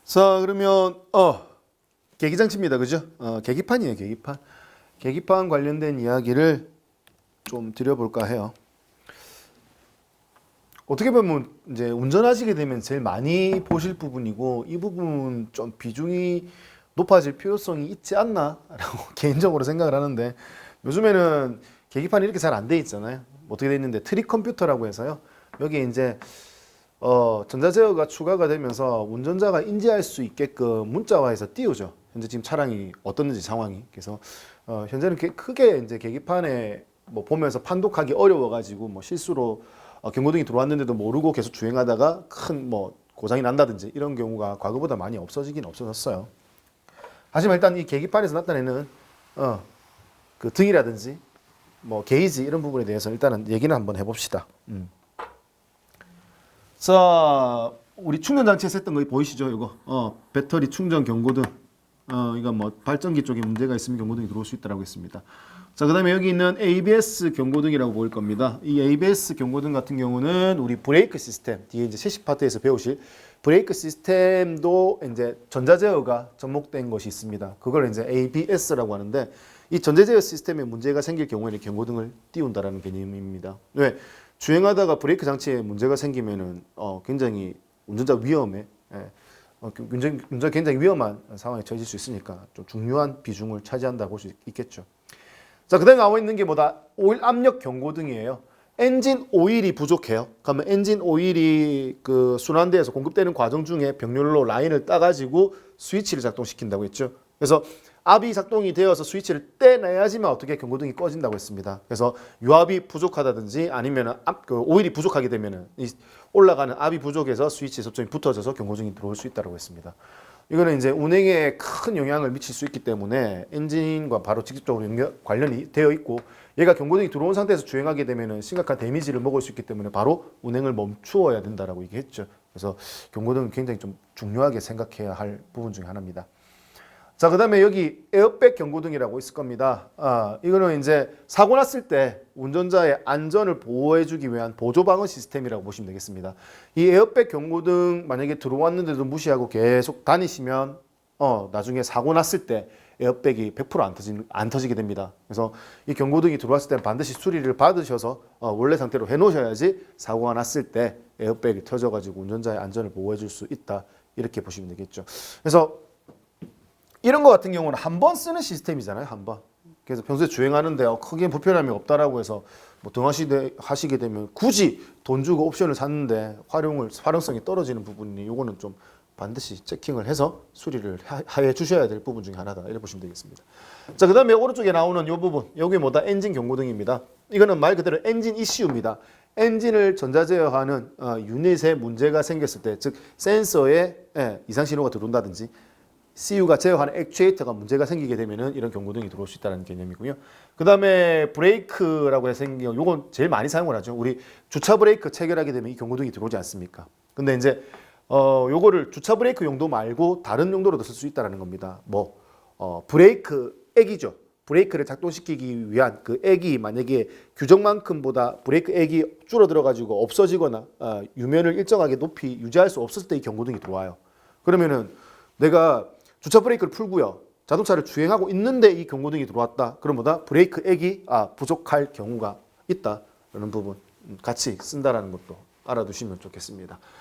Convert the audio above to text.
자, 그러면 계기장치입니다. 그죠? 계기판이에요, 계기판. 계기판 관련된 이야기를 좀 드려볼까 해요. 어떻게 보면 이제 운전하시게 되면 제일 많이 보실 부분이고 이 부분 좀 비중이 높아질 필요성이 있지 않나라고 개인적으로 생각을 하는데, 요즘에는 계기판이 이렇게 잘 안 돼 있잖아요. 어떻게 돼 있는데 트리 컴퓨터라고 해서요. 여기 이제 전자제어가 추가가 되면서 운전자가 인지할 수 있게끔 문자화해서 띄우죠. 현재 지금 차량이 어떻는지 상황이. 그래서 현재는 크게 이제 계기판에 뭐 보면서 판독하기 어려워가지고 뭐 실수로 경고등이 들어왔는데도 모르고 계속 주행하다가 큰 뭐 고장이 난다든지 이런 경우가 과거보다 많이 없어지긴 없어졌어요. 하지만 일단 이 계기판에서 나타내는 그 등이라든지 뭐 게이지 이런 부분에 대해서 일단은 얘기는 한번 해봅시다. 자, 우리 충전 장치에서 했던 거 보이시죠? 이거 배터리 충전 경고등. 이거 뭐 발전기 쪽에 문제가 있으면 경고등이 들어올 수 있다라고 했습니다. 자, 그다음에 여기 있는 ABS 경고등이라고 보일 겁니다. 이 ABS 경고등 같은 경우는 우리 브레이크 시스템 뒤에 이제 세시 파트에서 배우실 브레이크 시스템도 이제 전자제어가 접목된 것이 있습니다. 그걸 이제 ABS라고 하는데, 이 전자제어 시스템에 문제가 생길 경우에는 경고등을 띄운다라는 개념입니다. 왜? 주행하다가 브레이크 장치에 문제가 생기면은 굉장히 운전자 위험에 굉장히 위험한 상황에 처해질 수 있으니까 좀 중요한 비중을 차지한다고 볼 수 있겠죠. 자, 그다음에 나와 있는 게 뭐다? 오일 압력 경고등이에요. 엔진 오일이 부족해요. 그러면 엔진 오일이 그 순환대에서 공급되는 과정 중에 병렬로 라인을 따가지고 스위치를 작동시킨다고 했죠. 그래서 압이 작동이 되어서 스위치를 떼내야지만 어떻게 경고등이 꺼진다고 했습니다. 그래서 유압이 부족하다든지 아니면 그 오일이 부족하게 되면은 이 올라가는 압이 부족해서 스위치 접점이 붙어져서 경고등이 들어올 수 있다고 했습니다. 이거는 이제 운행에 큰 영향을 미칠 수 있기 때문에 엔진과 바로 직접적으로 관련이 되어 있고, 얘가 경고등이 들어온 상태에서 주행하게 되면은 심각한 데미지를 먹을 수 있기 때문에 바로 운행을 멈추어야 된다라고 얘기했죠. 그래서 경고등은 굉장히 좀 중요하게 생각해야 할 부분 중에 하나입니다. 자, 그다음에 여기 에어백 경고등이라고 있을 겁니다. 이거는 이제 사고 났을 때 운전자의 안전을 보호해주기 위한 보조 방어 시스템이라고 보시면 되겠습니다. 이 에어백 경고등 만약에 들어왔는데도 무시하고 계속 다니시면 나중에 사고 났을 때 에어백이 100% 안 터지게 됩니다. 그래서 이 경고등이 들어왔을 때는 반드시 수리를 받으셔서 원래 상태로 해놓으셔야지 사고가 났을 때 에어백이 터져가지고 운전자의 안전을 보호해줄 수 있다, 이렇게 보시면 되겠죠. 그래서 이런 거 같은 경우는 한 번 쓰는 시스템이잖아요, 한 번. 그래서 평소에 주행하는데 크게 불편함이 없다라고 해서 뭐 등하시게 되면 굳이 돈 주고 옵션을 샀는데 활용성이 떨어지는 부분이, 요거는 좀 반드시 체킹을 해서 수리를 해 주셔야 될 부분 중에 하나다, 이렇게 보시면 되겠습니다. 자, 그 다음에 오른쪽에 나오는 이 부분, 여기 뭐다? 엔진 경고등입니다. 이거는 말 그대로 엔진 이슈입니다. 엔진을 전자제어하는 유닛에 문제가 생겼을 때, 즉 센서에 이상 신호가 들어온다든지 CU가 제어하는 액추에이터가 문제가 생기게 되면은 이런 경고등이 들어올 수 있다는 개념이고요. 그 다음에 브레이크라고 해서 생긴 경우, 요건 제일 많이 사용을 하죠. 우리 주차 브레이크 체결하게 되면 이 경고등이 들어오지 않습니까? 근데 이제 요거를 주차 브레이크 용도 말고 다른 용도로도 쓸 수 있다는 겁니다. 브레이크 액이죠. 브레이크를 작동시키기 위한 그 액이 만약에 규정만큼보다 브레이크 액이 줄어들어 가지고 없어지거나 유면을 일정하게 높이 유지할 수 없었을 때 이 경고등이 들어와요. 그러면은 내가 주차 브레이크를 풀고요, 자동차를 주행하고 있는데 이 경고등이 들어왔다. 그럼 뭐다? 브레이크 액이 부족할 경우가 있다라는 부분 같이 쓴다라는 것도 알아두시면 좋겠습니다.